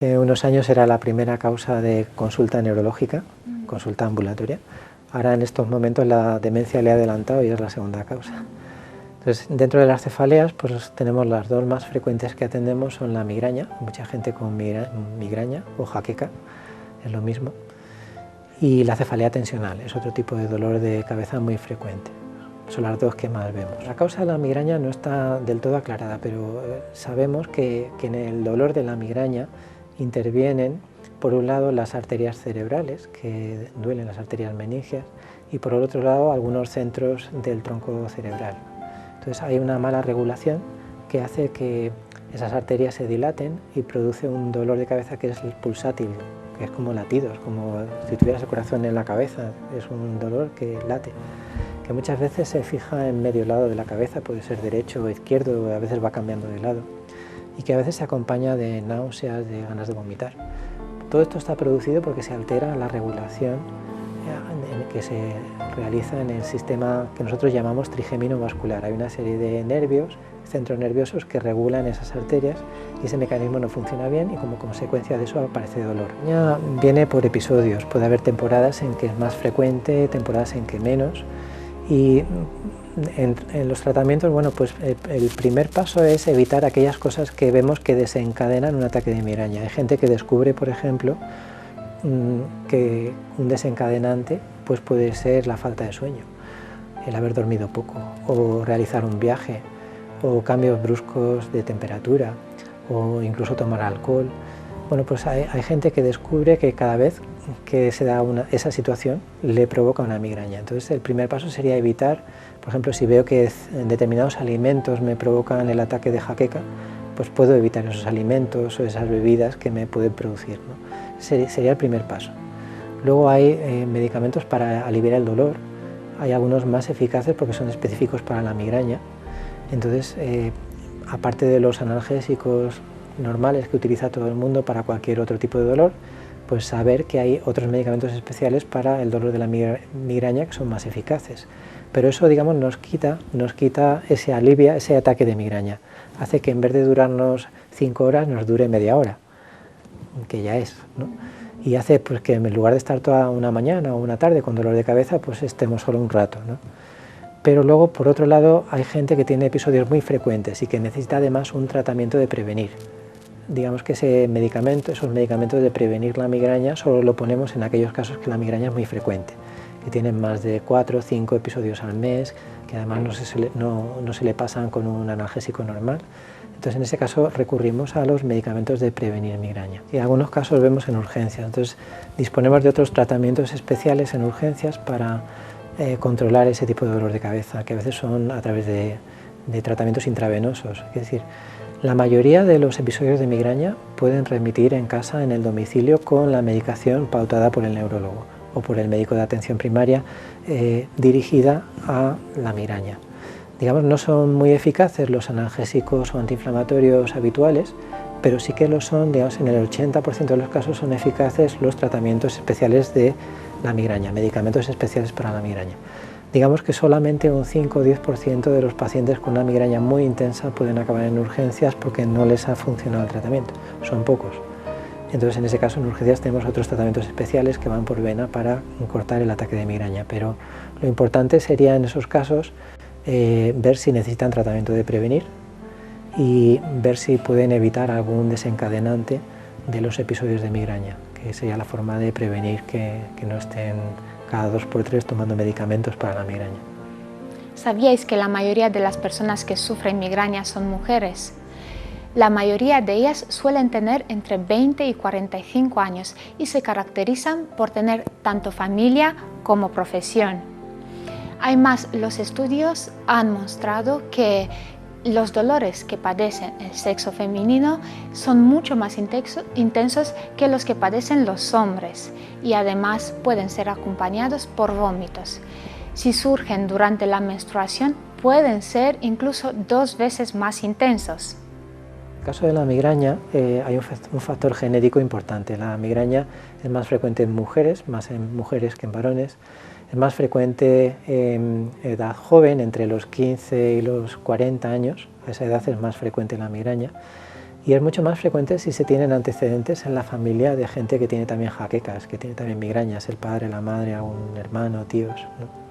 Hace unos años era la primera causa de consulta neurológica, consulta ambulatoria. Ahora en estos momentos la demencia le ha adelantado y es la segunda causa. Entonces, dentro de las cefaleas pues tenemos las dos más frecuentes que atendemos, son la migraña, mucha gente con migraña o jaqueca, es lo mismo, y la cefalea tensional, es otro tipo de dolor de cabeza muy frecuente. Son las dos que más vemos. La causa de la migraña no está del todo aclarada, pero sabemos que en el dolor de la migraña intervienen, por un lado, las arterias cerebrales, que duelen, las arterias meningias, y por el otro lado, algunos centros del tronco cerebral. Entonces hay una mala regulación que hace que esas arterias se dilaten y produce un dolor de cabeza que es el pulsátil, que es como latidos, como si tuvieras el corazón en la cabeza, es un dolor que late, que muchas veces se fija en medio lado de la cabeza, puede ser derecho o izquierdo, a veces va cambiando de lado, y que a veces se acompaña de náuseas, de ganas de vomitar. Todo esto está producido porque se altera la regulación que se realiza en el sistema que nosotros llamamos trigémino vascular. Hay una serie de nervios, centros nerviosos que regulan esas arterias y ese mecanismo no funciona bien y como consecuencia de eso aparece dolor. Ya viene por episodios, puede haber temporadas en que es más frecuente, temporadas en que menos, y en los tratamientos, bueno, pues el primer paso es evitar aquellas cosas que vemos que desencadenan un ataque de migraña. Hay gente que descubre, por ejemplo, que un desencadenante pues puede ser la falta de sueño, el haber dormido poco, o realizar un viaje, o cambios bruscos de temperatura, o incluso tomar alcohol. Bueno, pues hay gente que descubre que cada vez que se da esa situación le provoca una migraña. Entonces el primer paso sería evitar, por ejemplo, si veo que determinados alimentos me provocan el ataque de jaqueca, pues puedo evitar esos alimentos o esas bebidas que me pueden producir, ¿no? Sería el primer paso. Luego hay medicamentos para aliviar el dolor, hay algunos más eficaces porque son específicos para la migraña. Entonces, aparte de los analgésicos normales que utiliza todo el mundo para cualquier otro tipo de dolor, pues saber que hay otros medicamentos especiales para el dolor de la migraña que son más eficaces. Pero eso, digamos, nos quita alivia ese ataque de migraña. Hace que en vez de durarnos 5 horas nos dure media hora, que ya es, ¿no? Y hace pues que en lugar de estar toda una mañana o una tarde con dolor de cabeza, pues estemos solo un rato, ¿no? Pero luego, por otro lado, hay gente que tiene episodios muy frecuentes y que necesita además un tratamiento de prevenir. Digamos que esos medicamentos de prevenir la migraña solo lo ponemos en aquellos casos que la migraña es muy frecuente, que tienen más de 4 o 5 episodios al mes, que además no se le pasan con un analgésico normal. Entonces en ese caso recurrimos a los medicamentos de prevenir migraña. Y en algunos casos vemos en urgencias, entonces disponemos de otros tratamientos especiales en urgencias para controlar ese tipo de dolor de cabeza, que a veces son a través de tratamientos intravenosos. Es decir, la mayoría de los episodios de migraña pueden remitir en casa, en el domicilio, con la medicación pautada por el neurólogo o por el médico de atención primaria dirigida a la migraña. Digamos, no son muy eficaces los analgésicos o antiinflamatorios habituales, pero sí que lo son, digamos, en el 80% de los casos son eficaces los tratamientos especiales de la migraña, medicamentos especiales para la migraña. Digamos que solamente un 5 o 10% de los pacientes con una migraña muy intensa pueden acabar en urgencias porque no les ha funcionado el tratamiento, son pocos. Entonces en ese caso en urgencias tenemos otros tratamientos especiales que van por vena para cortar el ataque de migraña, pero lo importante sería en esos casos ver si necesitan tratamiento de prevenir y ver si pueden evitar algún desencadenante de los episodios de migraña, que sería la forma de prevenir que no estén cada 2 por 3 tomando medicamentos para la migraña. ¿Sabíais que la mayoría de las personas que sufren migraña son mujeres? La mayoría de ellas suelen tener entre 20 y 45 años y se caracterizan por tener tanto familia como profesión. Además, los estudios han mostrado que los dolores que padecen el sexo femenino son mucho más intensos que los que padecen los hombres y además pueden ser acompañados por vómitos. Si surgen durante la menstruación, pueden ser incluso 2 veces más intensos. En el caso de la migraña hay un factor genético importante. La migraña es más frecuente en mujeres, más en mujeres que en varones. Es más frecuente en edad joven, entre los 15 y los 40 años, a esa edad es más frecuente la migraña. Y es mucho más frecuente si se tienen antecedentes en la familia de gente que tiene también jaquecas, que tiene también migrañas, el padre, la madre, algún hermano, tíos, ¿no?